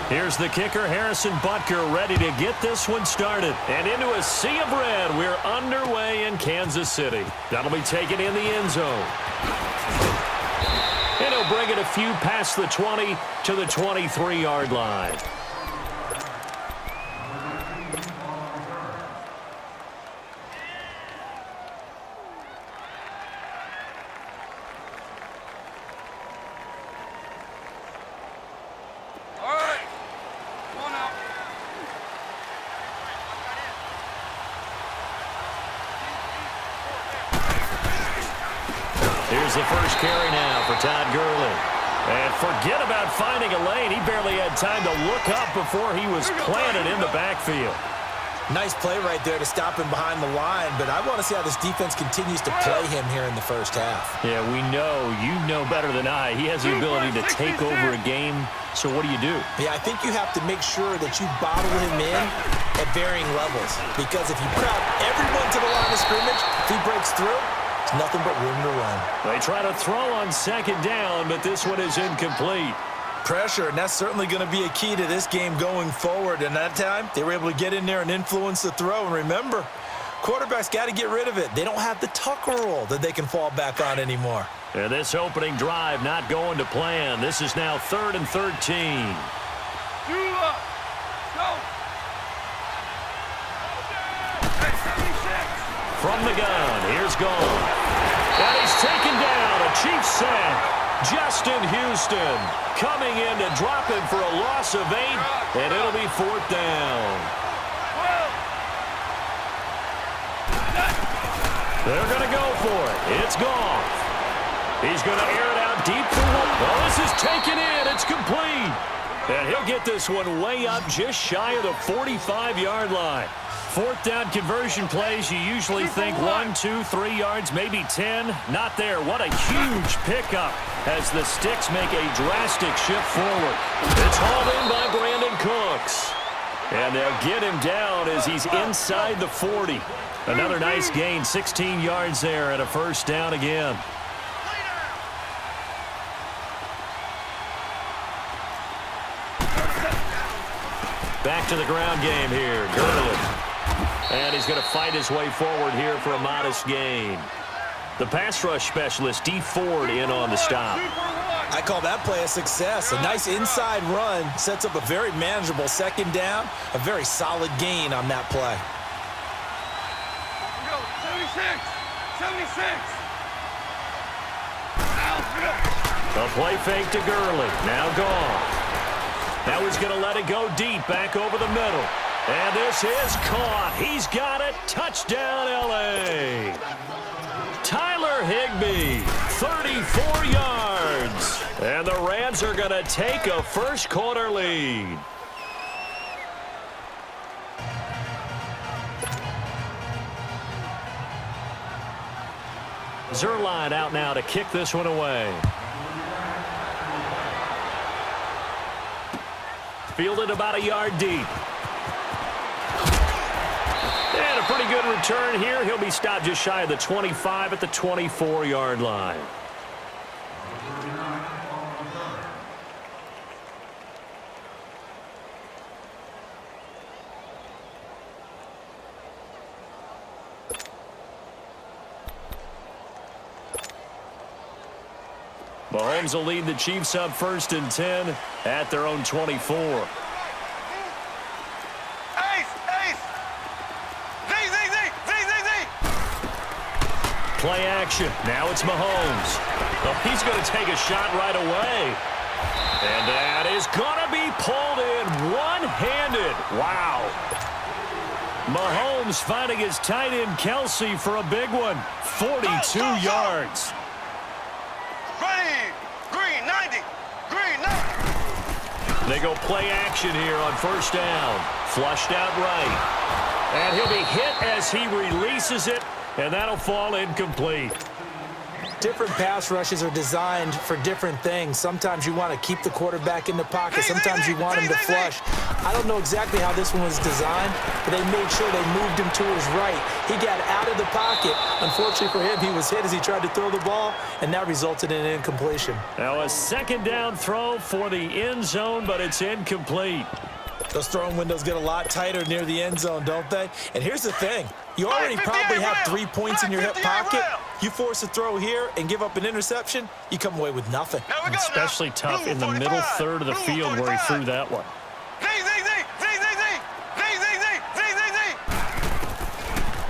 Here's the kicker, Harrison Butker, ready to get this one started. And into a sea of red, we're underway in Kansas City. That'll be taken in the end zone. And he'll bring it a few past the 20 to the 23-yard line. Here's the first carry now for Todd Gurley. And forget about finding a lane. He barely had time to look up before he was planted in the backfield. Nice play right there to stop him behind the line, but I want to see how this defense continues to play him here in the first half. Yeah, we know. You know better than I. He has the ability to take over a game. So what do you do? Yeah, I think you have to make sure that you bottle him in at varying levels, because if you crowd everyone to the line of scrimmage, if he breaks through, it's nothing but room to run. They try to throw on second down, but this one is incomplete. Pressure, and that's certainly going to be a key to this game going forward. And that time, they were able to get in there and influence the throw. And remember, quarterbacks got to get rid of it. They don't have the Tucker rule that they can fall back on anymore. And this opening drive not going to plan. This is now 3rd and 13. Go. From the gun, here's Gone. And he's taken down, a Chiefs sack. Justin Houston coming in to drop him for a loss of 8, and it'll be 4th down. They're going to go for it. It's Gone. He's going to air it out deep for one. Oh, this is taken in. It's complete. And he'll get this one way up just shy of the 45-yard line. 4th down conversion plays, you usually think 1, 2, 3 yards, maybe 10. Not there. What a huge pickup as the Sticks make a drastic shift forward. It's hauled in by Brandon Cooks. And they'll get him down as he's inside the 40. Another nice gain, 16 yards there and a 1st down again. Back to the ground game here. Gurley. And he's going to fight his way forward here for a modest gain. The pass rush specialist, D. Ford, in on the stop. I call that play a success. A nice inside run sets up a very manageable 2nd down. A very solid gain on that play. 76. A play fake to Gurley. Now Gone. Now he's going to let it go deep, back over the middle. And this is caught. He's got it. Touchdown, L.A. Tyler Higbee, 34 yards. And the Rams are going to take a first-quarter lead. Zerline out now to kick this one away. Fielded about a yard deep. And a pretty good return here. He'll be stopped just shy of the 25 at the 24-yard line. Mahomes will lead the Chiefs up 1st and 10 at their own 24. Play action. Now it's Mahomes. Oh, he's going to take a shot right away. And that is going to be pulled in one-handed. Wow. Mahomes finding his tight end Kelsey for a big one. 42 yards. Ready. Green 90. Green 90. They go play action here on 1st down. Flushed out right. And he'll be hit as he releases it. And that'll fall incomplete. Different pass rushes are designed for different things. Sometimes you want to keep the quarterback in the pocket. Sometimes you want him to flush. I don't know exactly how this one was designed, but they made sure they moved him to his right. He got out of the pocket. Unfortunately for him, he was hit as he tried to throw the ball, and that resulted in an incompletion. Now a second down throw for the end zone, but it's incomplete. Those throwing windows get a lot tighter near the end zone, don't they? And here's the thing. You already probably have 3 points in your hip pocket. You force a throw here and give up an interception, you come away with nothing. Especially tough in the middle third of the field where he threw that one.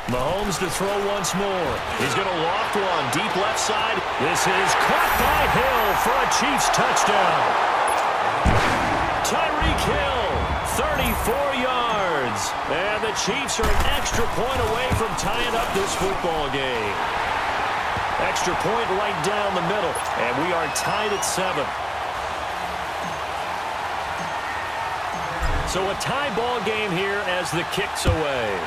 Mahomes to throw once more. He's going to loft one deep left side. This is caught by Hill for a Chiefs touchdown. Tyreek Hill, 34 yards. And the Chiefs are an extra point away from tying up this football game. Extra point right down the middle. And we are tied at 7. So a tie ball game here as the kick's away.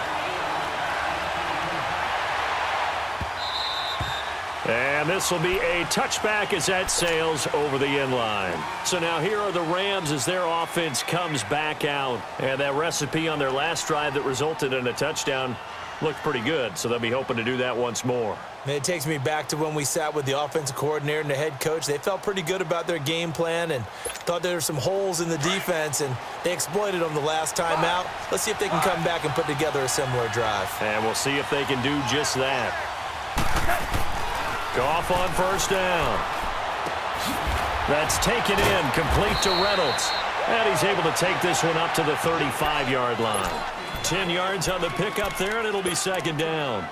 And this will be a touchback as that sails over the end line. So now here are the Rams as their offense comes back out. And that recipe on their last drive that resulted in a touchdown looked pretty good. So they'll be hoping to do that once more. And it takes me back to when we sat with the offensive coordinator and the head coach. They felt pretty good about their game plan and thought there were some holes in the defense, and they exploited them the last time out. Let's see if they can come back and put together a similar drive. And we'll see if they can do just that. Goff on first down. That's taken in, complete to Reynolds. And he's able to take this one up to the 35-yard line. 10 yards on the pickup there, and it'll be second down.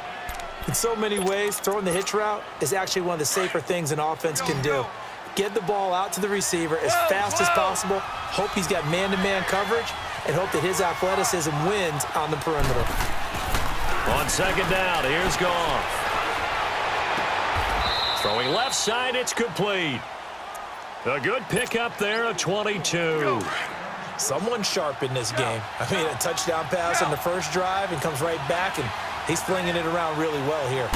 In so many ways, throwing the hitch route is actually one of the safer things an offense can do. Get the ball out to the receiver as fast as possible, hope he's got man-to-man coverage, and hope that his athleticism wins on the perimeter. On second down, here's Goff. Throwing left side, it's complete. A good pickup there, a 22. Someone sharp in this game. I mean, a touchdown pass on the first drive and comes right back, and he's flinging it around really well here.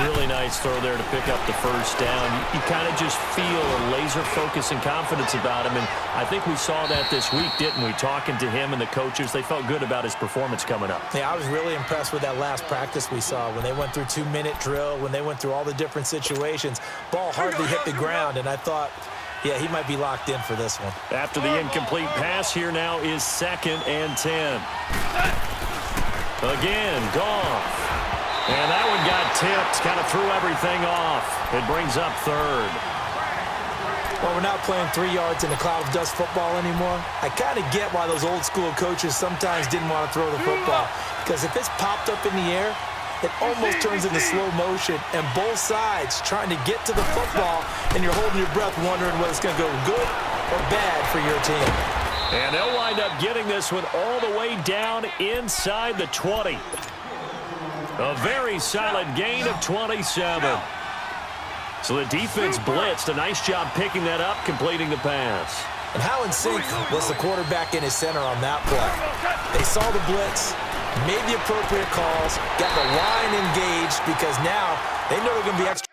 Really nice throw there to pick up the first down. You kind of just feel a laser focus and confidence about him, and I think we saw that this week, didn't we? Talking to him and the coaches, they felt good about his performance coming up. Yeah, I was really impressed with that last practice we saw when they went through 2-minute drill, when they went through all the different situations. Ball hardly hit the ground, and I thought, yeah, he might be locked in for this one. After the incomplete pass, here now is 2nd and 10. Again, Goff. And that one got tipped, kind of threw everything off. It brings up 3rd. Well, we're not playing 3 yards in a cloud of dust football anymore. I kind of get why those old school coaches sometimes didn't want to throw the football. Because if it's popped up in the air, it almost turns into slow motion, and both sides trying to get to the football, and you're holding your breath wondering whether it's going to go good or bad for your team. And they'll wind up getting this one all the way down inside the 20. A very solid gain of 27. So the defense blitzed. A nice job picking that up, completing the pass. And how in sync was the quarterback in his center on that play? They saw the blitz, made the appropriate calls, got the line engaged, because now they know they're going to be extra.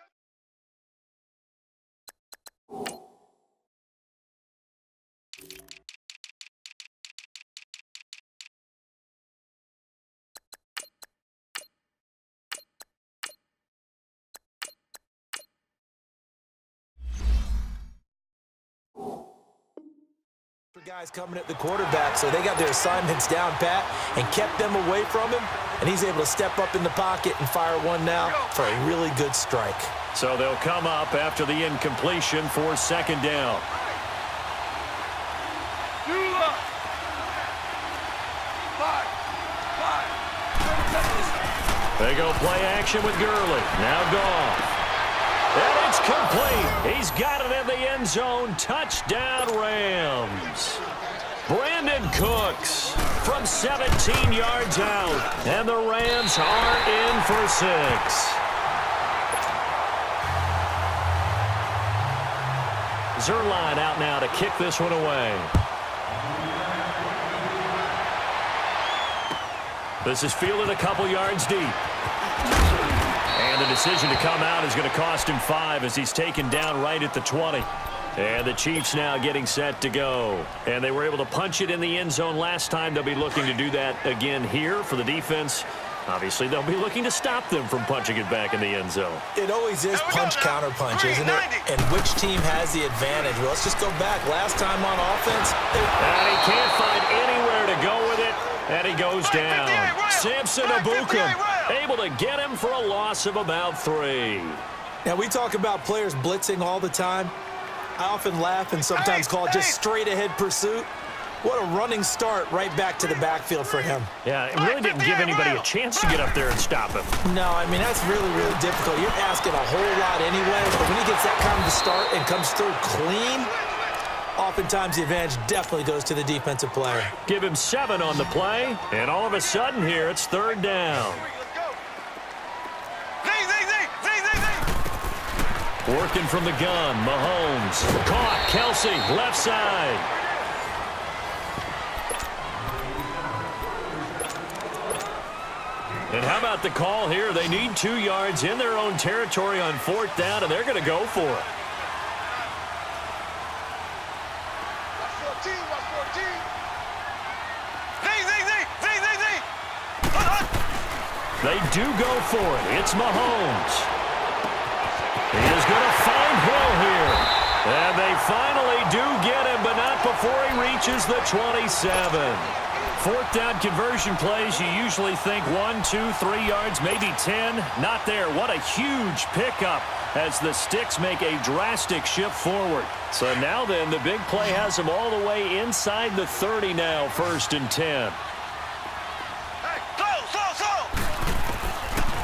Guys coming at the quarterback, so they got their assignments down pat and kept them away from him, and he's able to step up in the pocket and fire one now for a really good strike. So they'll come up after the incompletion for 2nd down. They go play action with Gurley. Now Goff. And it's complete. He's got it in the end zone. Touchdown, Rams. Brandon Cooks from 17 yards out. And the Rams are in for 6. Zerline out now to kick this one away. This is fielded a couple yards deep. And And the decision to come out is going to cost him 5 as he's taken down right at the 20. And the Chiefs now getting set to go. And they were able to punch it in the end zone last time. They'll be looking to do that again here for the defense. Obviously, they'll be looking to stop them from punching it back in the end zone. It always is punch-counter-punch, isn't it? And which team has the advantage? Well, let's just go back. Last time on offense. And he can't find anywhere to go with it. And he goes down. Samson Abukum able to get him for a loss of about 3. Now, we talk about players blitzing all the time. I often laugh and sometimes call it just straight-ahead pursuit. What a running start right back to the backfield for him. Yeah, it really didn't give anybody a chance to get up there and stop him. No, I mean, that's really, really difficult. You're asking a whole lot anyway, but when he gets that kind of a start and comes through clean, oftentimes the advantage definitely goes to the defensive player. Give him 7 on the play, and all of a sudden here, it's 3rd down. Working from the gun, Mahomes. Caught, Kelsey, left side. And how about the call here? They need 2 yards in their own territory on 4th down, and they're going to go for it. They do go for it. It's Mahomes. He is going to find Hill here. And they finally do get him, but not before he reaches the 27. 4th down conversion plays, you usually think 1, 2, 3 yards, maybe 10. Not there. What a huge pickup as the Sticks make a drastic shift forward. So now then, the big play has them all the way inside the 30 now, 1st and 10.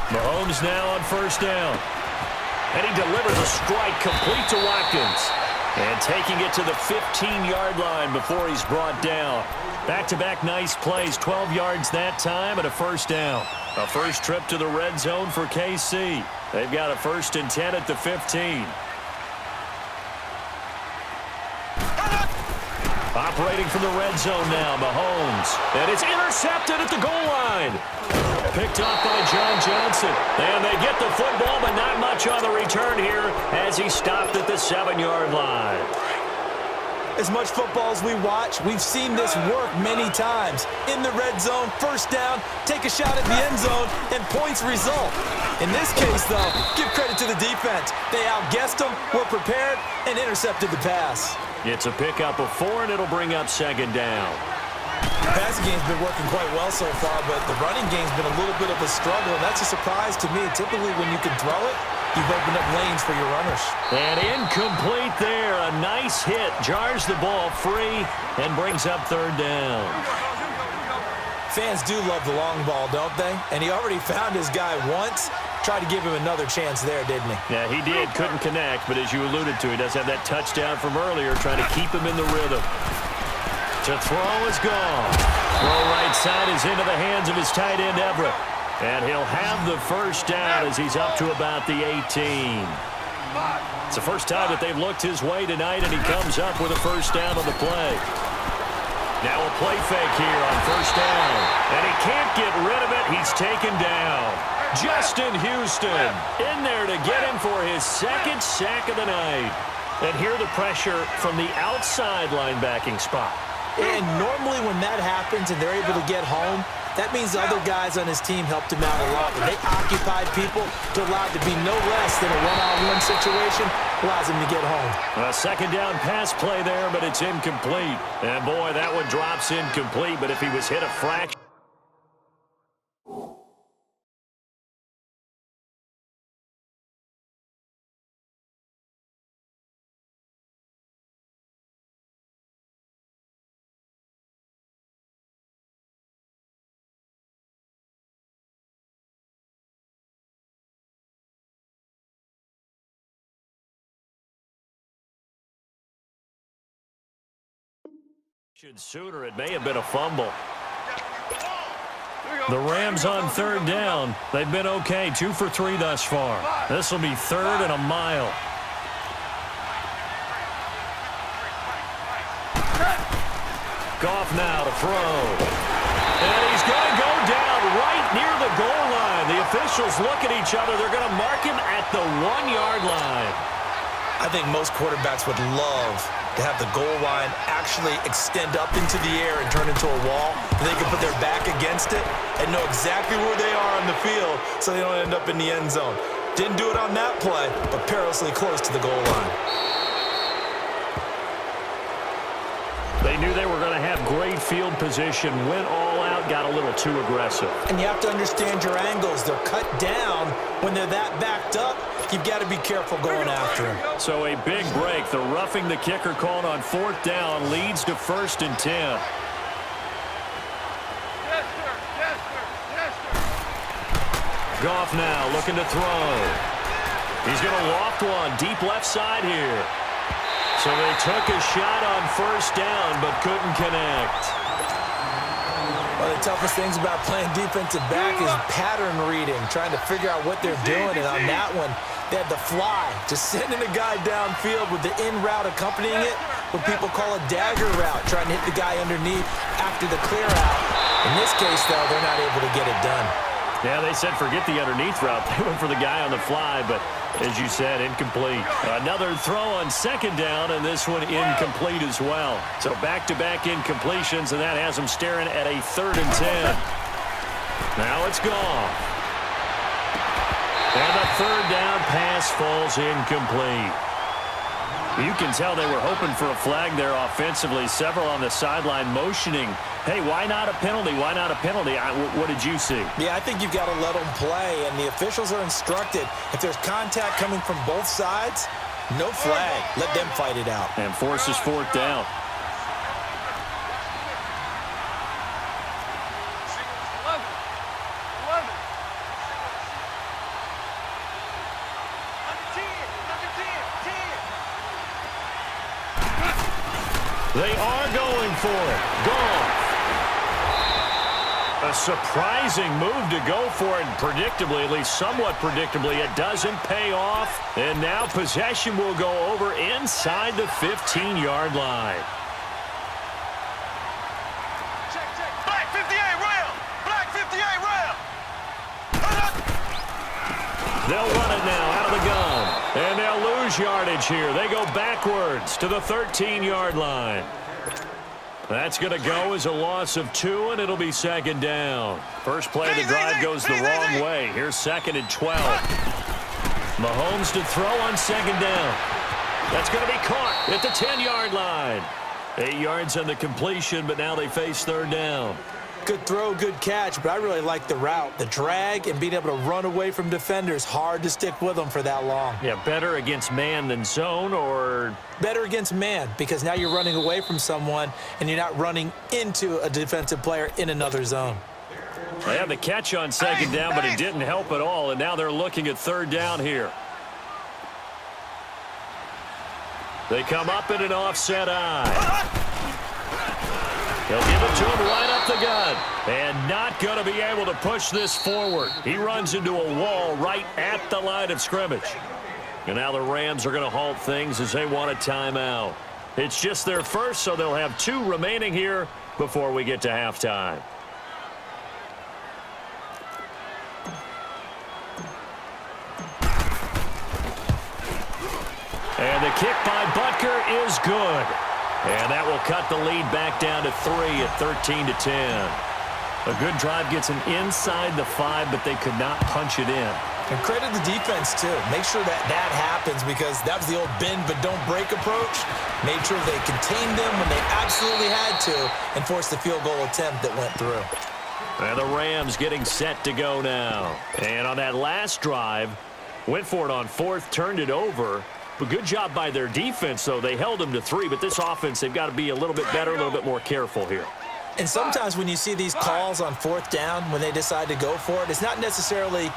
Mahomes now on 1st down. And he delivers a strike complete to Watkins. And taking it to the 15-yard line before he's brought down. Back-to-back nice plays, 12 yards that time and a 1st down. A first trip to the red zone for KC. They've got a 1st and 10 at the 15. Operating from the red zone now, Mahomes. And it's intercepted at the goal line. Picked off by John Johnson. And they get the football, but not much on the return here as he stopped at the 7-yard line. As much football as we watch, we've seen this work many times. In the red zone, 1st down, take a shot at the end zone, and points result. In this case, though, give credit to the defense. They outguessed them, were prepared, and intercepted the pass. It's a pickup of 4, and it'll bring up 2nd down. The passing game's been working quite well so far, but the running game's been a little bit of a struggle, and that's a surprise to me. Typically, when you can throw it, you've opened up lanes for your runners. And incomplete there. A nice hit. Jars the ball free and brings up 3rd down. Fans do love the long ball, don't they? And he already found his guy once. Tried to give him another chance there, didn't he? Yeah, he did. Couldn't connect, but as you alluded to, he does have that touchdown from earlier, trying to keep him in the rhythm. To throw is gone. Throw right side is into the hands of his tight end, Everett. And he'll have the 1st down as he's up to about the 18. It's the first time that they've looked his way tonight, and he comes up with a 1st down on the play. Now a play fake here on 1st down. And he can't get rid of it. He's taken down. Justin Houston in there to get him for his 2nd sack of the night. And here the pressure from the outside linebacking spot. And normally when that happens and they're able to get home, that means the other guys on his team helped him out a lot. When they occupied people to allow it to be no less than a one-on-one situation, allows him to get home. A 2nd down pass play there, but it's incomplete. And boy, that one drops incomplete, but if he was hit a fraction. Sooner, it may have been a fumble. The Rams on 3rd down. They've been okay, 2 for 3 thus far. This will be 3rd and a mile. Goff now to throw. And he's going to go down right near the goal line. and the officials look at each other. They're going to mark him at the 1-yard line. I think most quarterbacks would love to have the goal line actually extend up into the air and turn into a wall. And they can put their back against it and know exactly where they are on the field so they don't end up in the end zone. Didn't do it on that play, but perilously close to the goal line. They knew they were going to have great field position, went all out, got a little too aggressive. And you have to understand your angles. They're cut down. When they're that backed up, you've got to be careful going after him. So a big break. The roughing the kicker called on 4th down leads to 1st and 10. Yes, sir. Yes, sir. Yes, sir. Goff now looking to throw. He's going to loft one deep left side here. So they took a shot on 1st down, but couldn't connect. One of the toughest things about playing defensive back is pattern reading, trying to figure out what they're doing. And on that one, they had the fly, just sending a guy downfield with the in route accompanying it, what people call a dagger route, trying to hit the guy underneath after the clear out. In this case, though, they're not able to get it done. Yeah, they said forget the underneath route. They went for the guy on the fly, but as you said, incomplete. Another throw on 2nd down, and this one incomplete as well. So back-to-back incompletions, and that has them staring at a 3rd and 10. Now it's gone. And the 3rd down pass falls incomplete. You can tell they were hoping for a flag there offensively. Several on the sideline motioning, hey, why not a penalty? Why not a penalty? What did you see? Yeah, I think you've got to let them play, and the officials are instructed. If there's contact coming from both sides, no flag. Let them fight it out. And forces 4th down. 10. They are going for it. Goff. A surprising move to go for it. Predictably, at least somewhat predictably, it doesn't pay off. And now possession will go over inside the 15-yard line. Check, check. Black 58 rail. Black 58 rail. They'll run it now out of the gun. And they'll lose yardage here. They go backwards to the 13-yard line. That's going to go as a loss of 2, and it'll be 2nd down. First play of the drive goes the wrong way. Here's 2nd and 12. Mahomes to throw on 2nd down. That's going to be caught at the 10-yard line. 8 yards on the completion, but now they face 3rd down. Good throw, good catch, but I really like the route. The drag and being able to run away from defenders, hard to stick with them for that long. Yeah, better against man than zone, or? Better against man, because now you're running away from someone and you're not running into a defensive player in another zone. They have the catch on 2nd down, but it didn't help at all, and now they're looking at 3rd down here. They come up in an offset eye. They'll give it to him right up the gut. And not going to be able to push this forward. He runs into a wall right at the line of scrimmage. And now the Rams are going to halt things as they want a timeout. It's just their first, so they'll have 2 remaining here before we get to halftime. And the kick by Butker is good. And that will cut the lead back down to 3 at 13-10. A good drive gets them inside the 5, but they could not punch it in. And credit the defense, too. Make sure that happens, because that was the old bend but don't break approach. Made sure they contained them when they absolutely had to and forced the field goal attempt that went through. And the Rams getting set to go now. And on that last drive, went for it on 4th, turned it over. But good job by their defense, though. They held them to 3, but this offense, they've got to be a little bit better, a little bit more careful here. And sometimes when you see these calls on 4th down, when they decide to go for it, it's not necessarily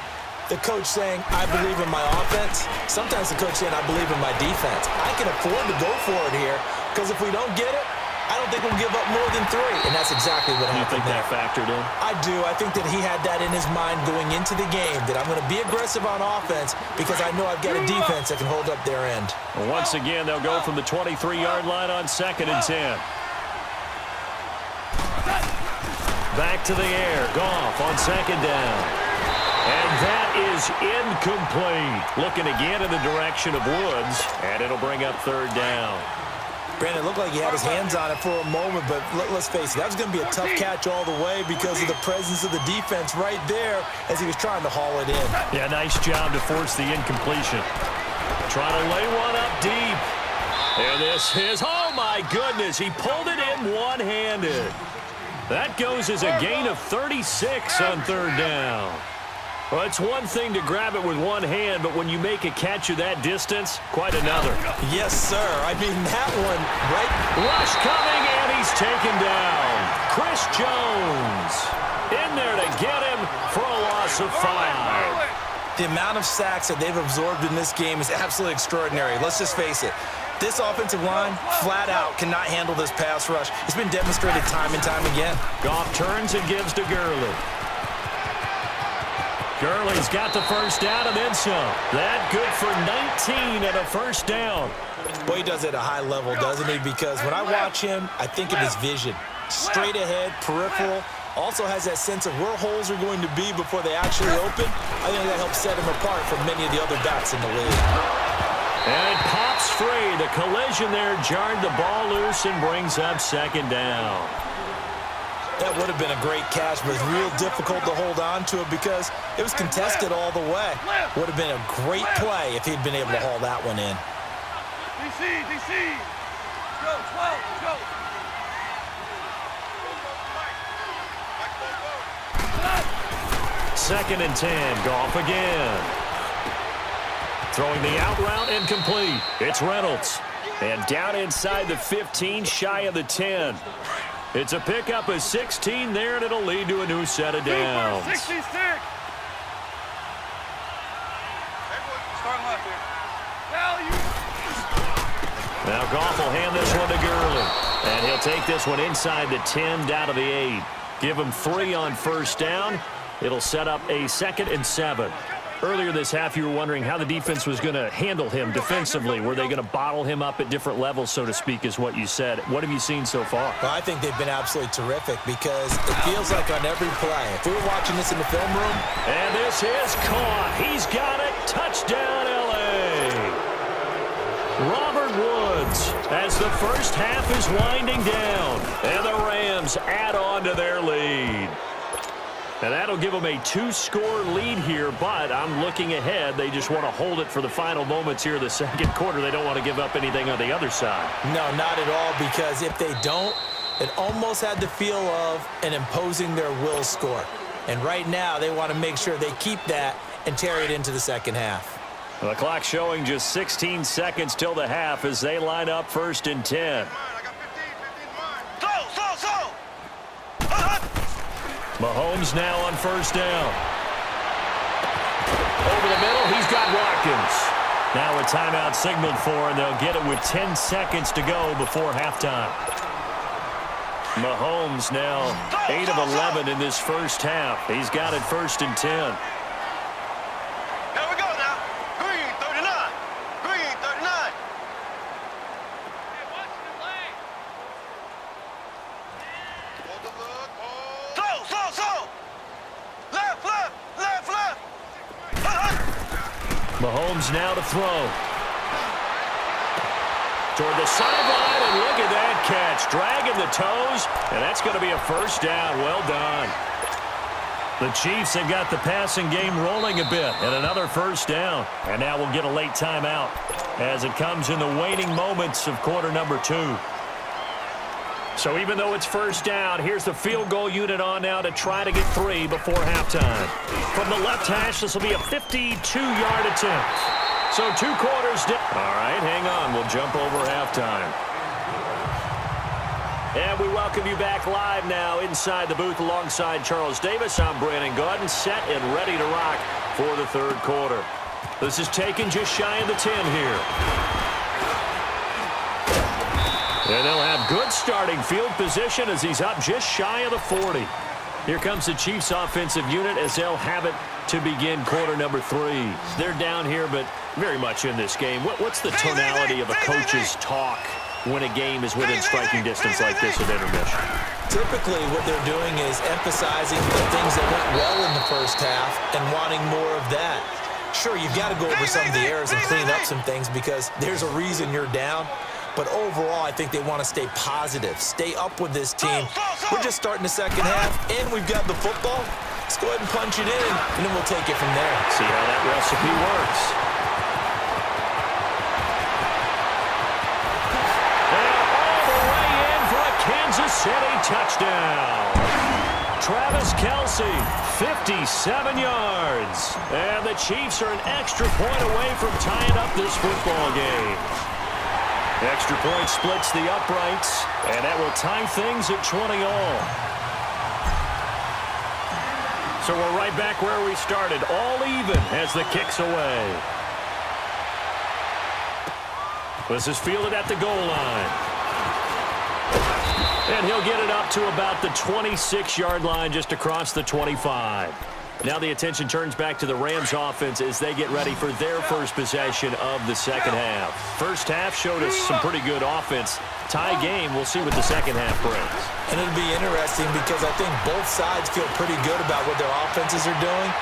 the coach saying, I believe in my offense. Sometimes the coach saying, I believe in my defense. I can afford to go for it here, because if we don't get it, I don't think we'll give up more than 3. And that's exactly what happened. You think that factored in? I do. I think that he had that in his mind going into the game, that I'm going to be aggressive on offense because I know I've got a defense that can hold up their end. And once again, they'll go from the 23-yard line on 2nd and 10. Back to the air. Goff on 2nd down. And that is incomplete. Looking again in the direction of Woods, and it'll bring up third down. Brandon, it looked like he had his hands on it for a moment, but let's face it, that was going to be a tough catch all the way because of the presence of the defense right there as he was trying to haul it in. Yeah, nice job to force the incompletion. Trying to lay one up deep. And this is, oh my goodness, he pulled it in one-handed. That goes as a gain of 36 on third down. Well, it's one thing to grab it with one hand, but when you make a catch of that distance, quite another. Yes, sir. I mean, that one, right? Rush coming, and he's taken down. Chris Jones in there to get him for a loss of 5. The amount of sacks that they've absorbed in this game is absolutely extraordinary. Let's just face it. This offensive line, flat out, cannot handle this pass rush. It's been demonstrated time and time again. Goff turns and gives to Gurley. Gurley's got the first down and then some. That good for 19 and a first down. Well, he does it at a high level, doesn't he? Because when I watch him, I think of his vision. Straight ahead, peripheral. Also has that sense of where holes are going to be before they actually open. I think that helps set him apart from many of the other backs in the league. And it pops free. The collision there jarred the ball loose and brings up second down. That would have been a great catch, but it's real difficult to hold on to it because it was contested all the way. Would have been a great play if he'd been able to haul that one in. DC, DC. Go, 12, go. Second and 10. Goff again. Throwing the out route incomplete. It's Reynolds. And down inside the 15, shy of the 10. It's a pickup of 16 there, and it'll lead to a new set of downs. 66. Now Goff will hand this one to Gurley. And he'll take this one inside the 10, down to the 8. Give him 3 on first down. It'll set up a 2nd and 7. Earlier this half, you were wondering how the defense was going to handle him defensively. Were they going to bottle him up at different levels, so to speak, is what you said. What have you seen so far? Well, I think they've been absolutely terrific because it feels like on every play, if we were watching this in the film room. And this is caught. He's got it. Touchdown, L.A. Robert Woods as the first half is winding down. And the Rams add on to their lead. And that'll give them a 2-score lead here, but I'm looking ahead. They just want to hold it for the final moments here of the second quarter. They don't want to give up anything on the other side. No, not at all, because if they don't, it almost had the feel of an imposing their will score. And right now, they want to make sure they keep that and carry it into the second half. The clock showing just 16 seconds till the half as they line up 1st and 10. Mahomes now on first down. Over the middle, he's got Watkins. Now a timeout signaled for, and they'll get it with 10 seconds to go before halftime. Mahomes now 8 of 11 in this first half. He's got it 1st and 10. Here we go now. Green, 39. Green, 39. Mahomes now to throw. Toward the sideline, and look at that catch. Dragging the toes, and that's going to be a first down. Well done. The Chiefs have got the passing game rolling a bit, and another first down. And now we'll get a late timeout as it comes in the waning moments of quarter number 2. So even though it's first down, here's the field goal unit on now to try to get 3 before halftime. From the left hash, this will be a 52-yard attempt. So 2 quarters down. All right, hang on. We'll jump over halftime. And we welcome you back live now inside the booth alongside Charles Davis. I'm Brandon Gaudin, set and ready to rock for the third quarter. This is taken just shy of the 10 here. And they'll have good starting field position as he's up just shy of the 40. Here comes the Chiefs offensive unit as they'll have it to begin quarter number 3. They're down here, but very much in this game. What's the tonality of a coach's talk when a game is within striking distance like this at intermission? Typically, what they're doing is emphasizing the things that went well in the first half and wanting more of that. Sure, you've got to go over some of the errors and clean up some things because there's a reason you're down. But overall, I think they want to stay positive, stay up with this team. We're just starting the second half, and we've got the football. Let's go ahead and punch it in, and then we'll take it from there. See how that recipe works. Kansas City touchdown. Travis Kelce, 57 yards. And the Chiefs are an extra point away from tying up this football game. Extra point splits the uprights, and that will tie things at 20 all. So we're right back where we started, all even as the kick's away. This is fielded at the goal line. And he'll get it up to about the 26-yard line, just across the 25. Now the attention turns back to the Rams offense as they get ready for their first possession of the second half. First half showed us some pretty good offense. Tie game, we'll see what the second half brings. And it'll be interesting because I think both sides feel pretty good about what their offenses are doing.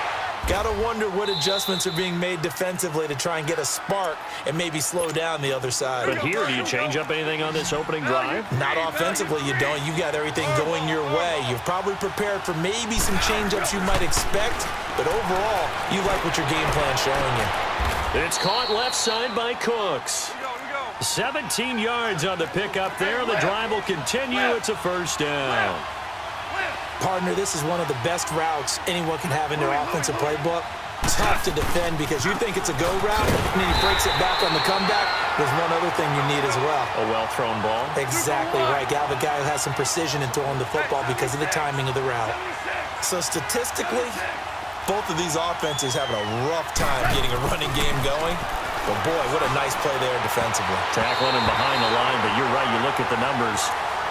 Gotta wonder what adjustments are being made defensively to try and get a spark and maybe slow down the other side. But here, do you change up anything on this opening drive? Not offensively, you don't. You got everything going your way. You've probably prepared for maybe some change-ups you might expect, but overall, you like what your game plan's showing you. It's caught left side by Cooks. 17 yards on the pickup there. The drive will continue. It's a first down. Partner, this is one of the best routes anyone can have in their offensive playbook. Tough to defend because you think it's a go route, and then he breaks it back on the comeback. There's one other thing you need as well. A well-thrown ball? Exactly right. You have a guy who has some precision in throwing the football because of the timing of the route. So statistically, both of these offenses having a rough time getting a running game going. But boy, what a nice play there defensively. Tackling him behind the line, but you're right. You look at the numbers.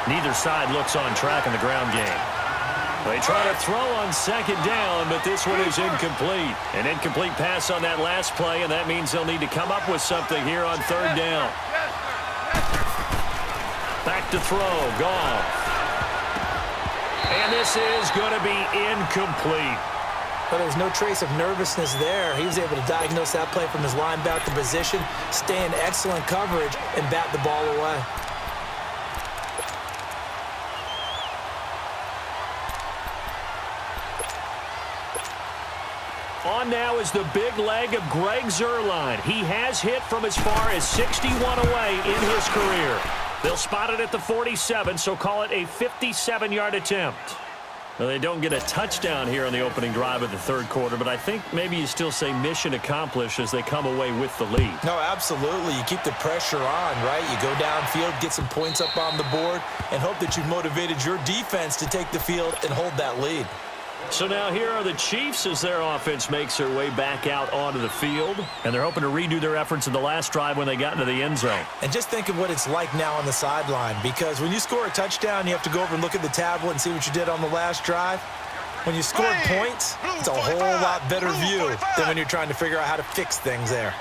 Neither side looks on track in the ground game. They try to throw on second down, but this one is incomplete. An incomplete pass on that last play, and that means they'll need to come up with something here on third down. Back to throw. Goff. And this is going to be incomplete. But there's no trace of nervousness there. He was able to diagnose that play from his linebacker position, stay in excellent coverage, and bat the ball away. On now is the big leg of Greg Zuerlein. He has hit from as far as 61 away in his career. They'll spot it at the 47, so call it a 57-yard attempt. Now, they don't get a touchdown here on the opening drive of the third quarter, but I think maybe you still say mission accomplished as they come away with the lead. No, absolutely. You keep the pressure on, right? You go downfield, get some points up on the board, and hope that you've motivated your defense to take the field and hold that lead. So now here are the Chiefs as their offense makes their way back out onto the field. And they're hoping to redo their efforts in the last drive when they got into the end zone. And just think of what it's like now on the sideline, because when you score a touchdown, you have to go over and look at the tablet and see what you did on the last drive. When you scored points, it's a whole lot better view than when you're trying to figure out how to fix things there.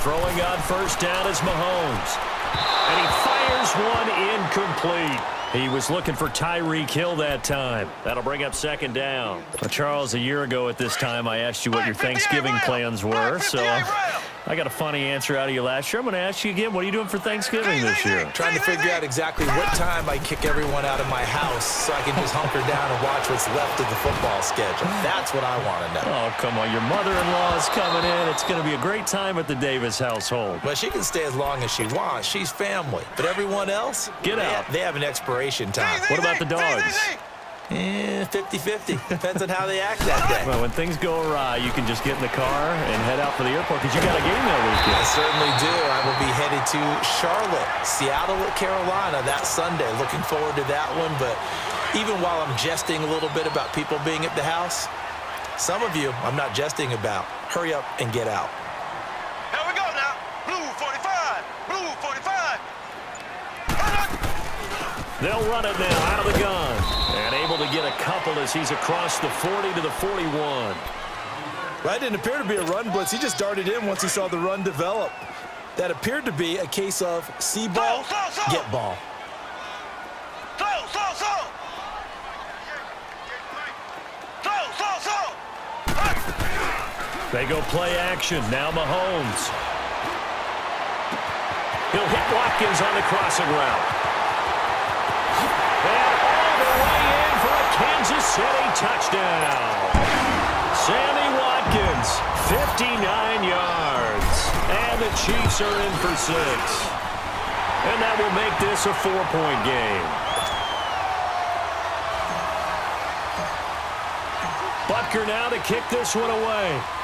Throwing on first down is Mahomes. And he fires one incomplete. He was looking for Tyreek Hill that time. That'll bring up second down. Well, Charles, a year ago at this time, I asked you what your Thanksgiving plans were. So I got a funny answer out of you last year. I'm going to ask you again, what are you doing for Thanksgiving this year? Trying to figure out exactly what time I kick everyone out of my house so I can just hunker down and watch what's left of the football schedule. That's what I want to know. Oh, come on. Your mother-in-law is coming in. It's going to be a great time at the Davis household. Well, she can stay as long as she wants. She's family. But everyone else, get out. They have an expiration time. What about the dogs? 50-50. Depends on how they act that day. Well, when things go awry, you can just get in the car and head out for the airport because you got a game that weekend. I certainly do. I will be headed to Charlotte, Seattle, Carolina that Sunday. Looking forward to that one. But even while I'm jesting a little bit about people being at the house, some of you I'm not jesting about. Hurry up and get out. Here we go now. Blue 45. Blue 45. They'll run it now out of the gun. And able to get a couple as he's across the 40 to the 41. Right, didn't appear to be a run blitz. He just darted in once he saw the run develop. That appeared to be a case of see ball, get ball. They go play action. Now Mahomes. He'll hit Watkins on the crossing route. And all the way in for a Kansas City touchdown. Sammy Watkins, 59 yards. And the Chiefs are in for 6. And that will make this a 4-point game. Butker now to kick this one away.